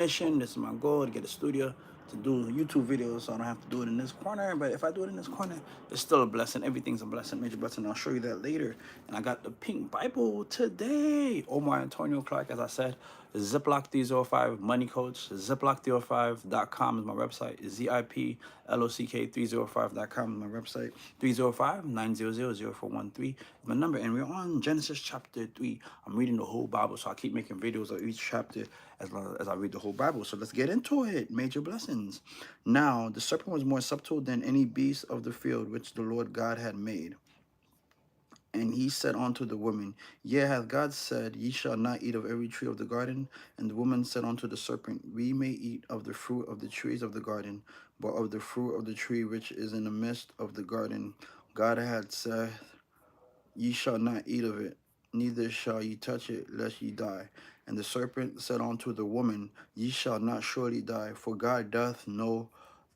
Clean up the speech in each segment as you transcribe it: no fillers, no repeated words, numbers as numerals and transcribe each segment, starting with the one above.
mission. This is my goal to get a studio to do YouTube videos, so I don't have to do it in this corner. But if I do it in this corner, it's still a blessing. Everything's a blessing, major blessing. I'll show you that later. And I got the pink Bible today. Omar Antonio Clarke, as I said, ZipLock305 money coach. ZipLock305.com is my website. ZipLock305.com is my website. 305-900-0413 is my number. And we're on Genesis chapter 3. I'm reading the whole Bible, so I keep making videos of each chapter as long as I read the whole Bible. So let's get into it. Major blessings. Now, the serpent was more subtle than any beast of the field which the Lord God had made. And he said unto the woman, Yea, hath God said, Ye shall not eat of every tree of the garden? And the woman said unto the serpent, We may eat of the fruit of the trees of the garden, but of the fruit of the tree which is in the midst of the garden, God had said, Ye shall not eat of it, neither shall ye touch it, lest ye die. And the serpent said unto the woman, Ye shall not surely die, for God doth know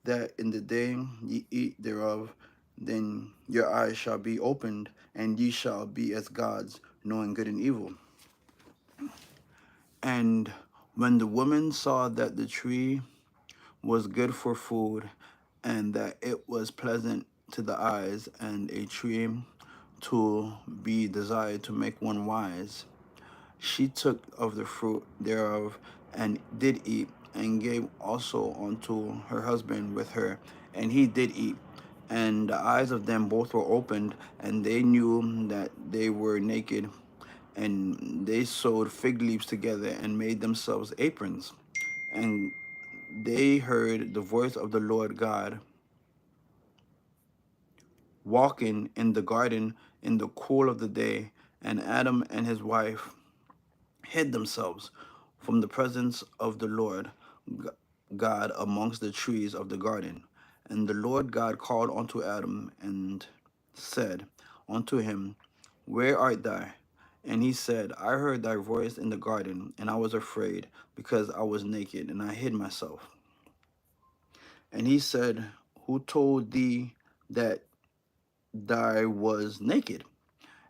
that in the day ye eat thereof, then your eyes shall be opened, and ye shall be as gods, knowing good and evil. And when the woman saw that the tree was good for food, and that it was pleasant to the eyes, and a tree to be desired to make one wise, she took of the fruit thereof, and did eat, and gave also unto her husband with her, and he did eat. And the eyes of them both were opened, and they knew that they were naked, and they sewed fig leaves together, and made themselves aprons. And they heard the voice of the Lord God walking in the garden in the cool of the day, and Adam and his wife hid themselves from the presence of the Lord God amongst the trees of the garden. And the Lord God called unto Adam and said unto him, Where art thou? And he said, I heard thy voice in the garden, and I was afraid, because I was naked, and I hid myself. And he said, Who told thee that thou was naked?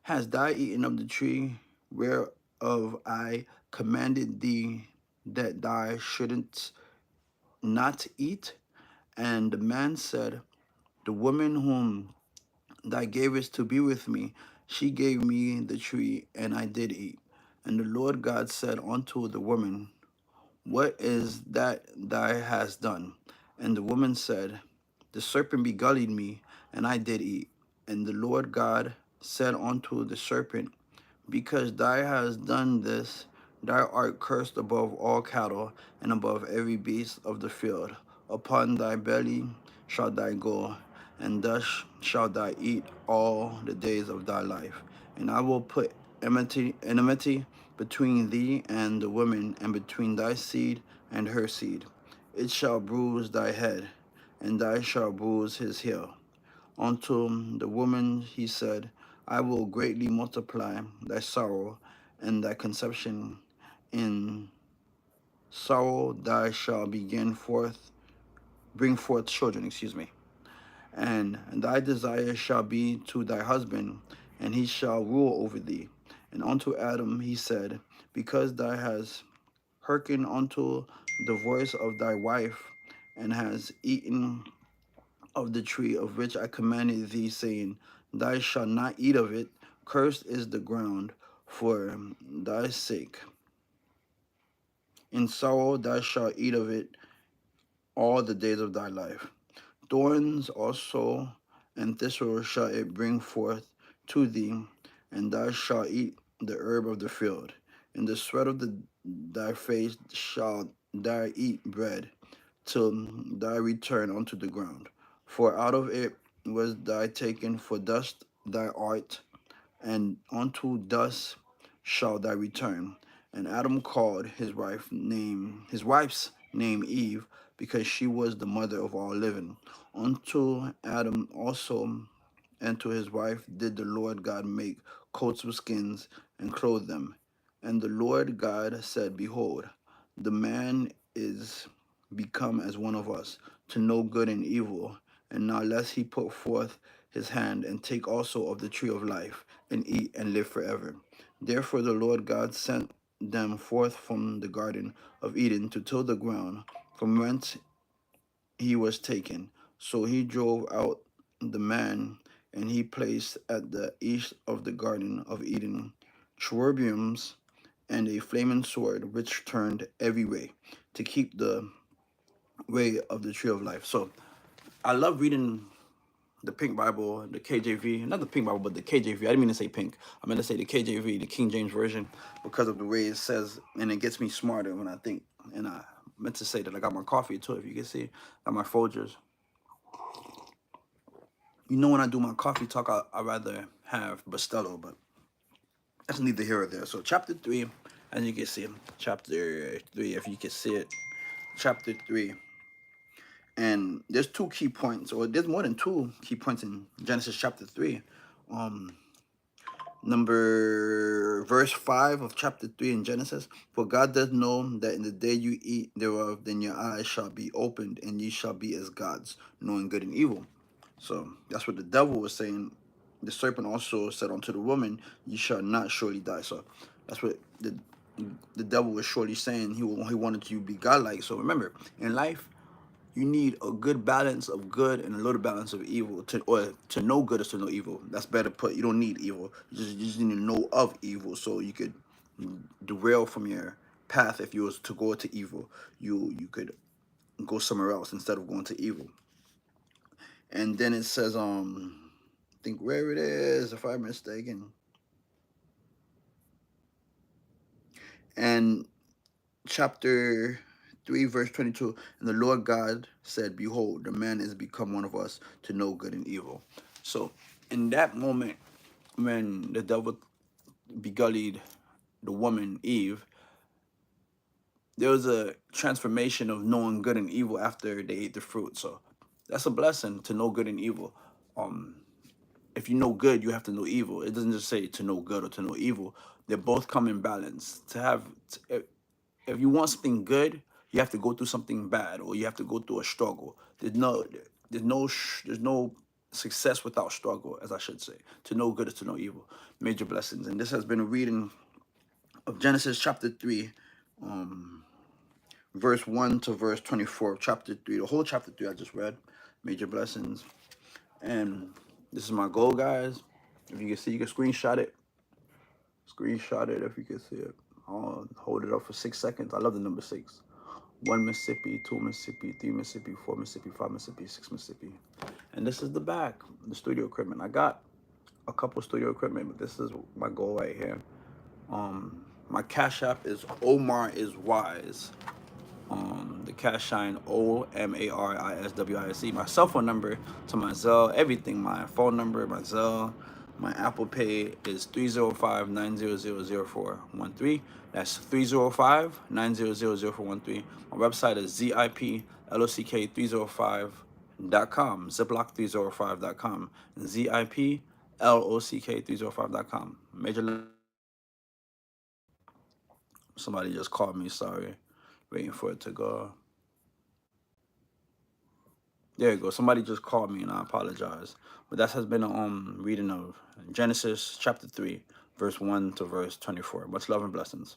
Hast thou eaten of the tree whereof I commanded thee that thou shouldn't not eat? And the man said, The woman whom thou gavest to be with me, she gave me the tree, and I did eat. And the Lord God said unto the woman, What is that thou hast done? And the woman said, The serpent beguiled me, and I did eat. And the Lord God said unto the serpent, Because thou hast done this, thou art cursed above all cattle, and above every beast of the field. Upon thy belly shalt thou go, and thus shalt thou eat all the days of thy life. And I will put enmity between thee and the woman, and between thy seed and her seed. It shall bruise thy head, and thou shalt bruise his heel. Unto the woman he said, I will greatly multiply thy sorrow and thy conception. In sorrow thou shalt bring forth children, and thy desire shall be to thy husband, and he shall rule over thee. And unto Adam he said, Because thou hast hearkened unto the voice of thy wife, and hast eaten of the tree of which I commanded thee, saying, Thou shalt not eat of it, cursed is the ground for thy sake. In sorrow thou shalt eat of it all the days of thy life. Thorns also and thistles shall it bring forth to thee, and thou shalt eat the herb of the field. In the sweat of thy face shalt thou eat bread, till thy return unto the ground. For out of it was thy taken, for dust thou art, and unto dust shall thou return. And Adam called his wife's name Eve, because she was the mother of all living. Unto Adam also and to his wife did the Lord God make coats of skins and clothe them. And the Lord God said, Behold, the man is become as one of us, to know good and evil. And now lest he put forth his hand and take also of the tree of life, and eat and live forever. Therefore the Lord God sent them forth from the Garden of Eden to till the ground from whence he was taken. So he drove out the man, and he placed at the east of the Garden of Eden cherubims and a flaming sword which turned every way to keep the way of the tree of life. So I love reading the Pink Bible, the KJV, not the Pink Bible, but the KJV. I didn't mean to say pink. I meant to say the KJV, the King James Version, because of the way it says, and it gets me smarter when I think. And I meant to say that I got my coffee too, if you can see. Got my Folgers. You know, when I do my coffee talk, I rather have Bustelo, but that's neither here or there. So chapter 3, as you can see, chapter 3, if you can see it, chapter 3. And there's two key points, or there's more than two key points in Genesis chapter 3. Verse 5 of chapter 3 in Genesis. For God doth know that in the day you eat thereof, then your eyes shall be opened, and ye shall be as gods, knowing good and evil. So that's what the devil was saying. The serpent also said unto the woman, ye shall not surely die. So that's what the devil was surely saying. He wanted you to be godlike. So remember, in life, you need a good balance of good and a little balance of evil. To know good is to know evil. That's better put. You don't need evil. You just need to know of evil, so you could derail from your path. If you was to go to evil, you could go somewhere else instead of going to evil. And then it says, I think where it is, if I'm mistaken. And chapter 3, verse 22, and the Lord God said, behold, the man is become one of us to know good and evil. So in that moment, when the devil begullied the woman, Eve, there was a transformation of knowing good and evil after they ate the fruit. So that's a blessing, to know good and evil. If you know good, you have to know evil. It doesn't just say to know good or to know evil. They both come in balance. If you want something good, you have to go through something bad, or you have to go through a struggle. There's no success without struggle, as I should say. To know good is to know evil. Major blessings. And this has been a reading of Genesis chapter 3, verse 1 to verse 24 of chapter 3. The whole chapter 3 I just read. Major blessings. And this is my goal, guys. If you can see, you can screenshot it. Screenshot it if you can see it. I'll hold it up for 6 seconds. I love the number 6. 1 Mississippi, 2 Mississippi, 3 Mississippi, 4 Mississippi, 5 Mississippi, 6 Mississippi. And this is the back, the studio equipment. I got a couple studio equipment, but this is my goal right here. My Cash App is OmarisWise. The cash sign OMARISWISE. My cell phone number to my Zelle, everything, my phone number, my Zelle, my Apple Pay is 305-900-0413. That's 305-900-0413. My website is ZipLock305.com. ZipLock305.com. ZipLock305.com. Somebody just called me, sorry. Waiting for it to go. There you go. Somebody just called me, and I apologize. But that has been a reading of Genesis chapter 3, verse 1 to verse 24. Much love and blessings.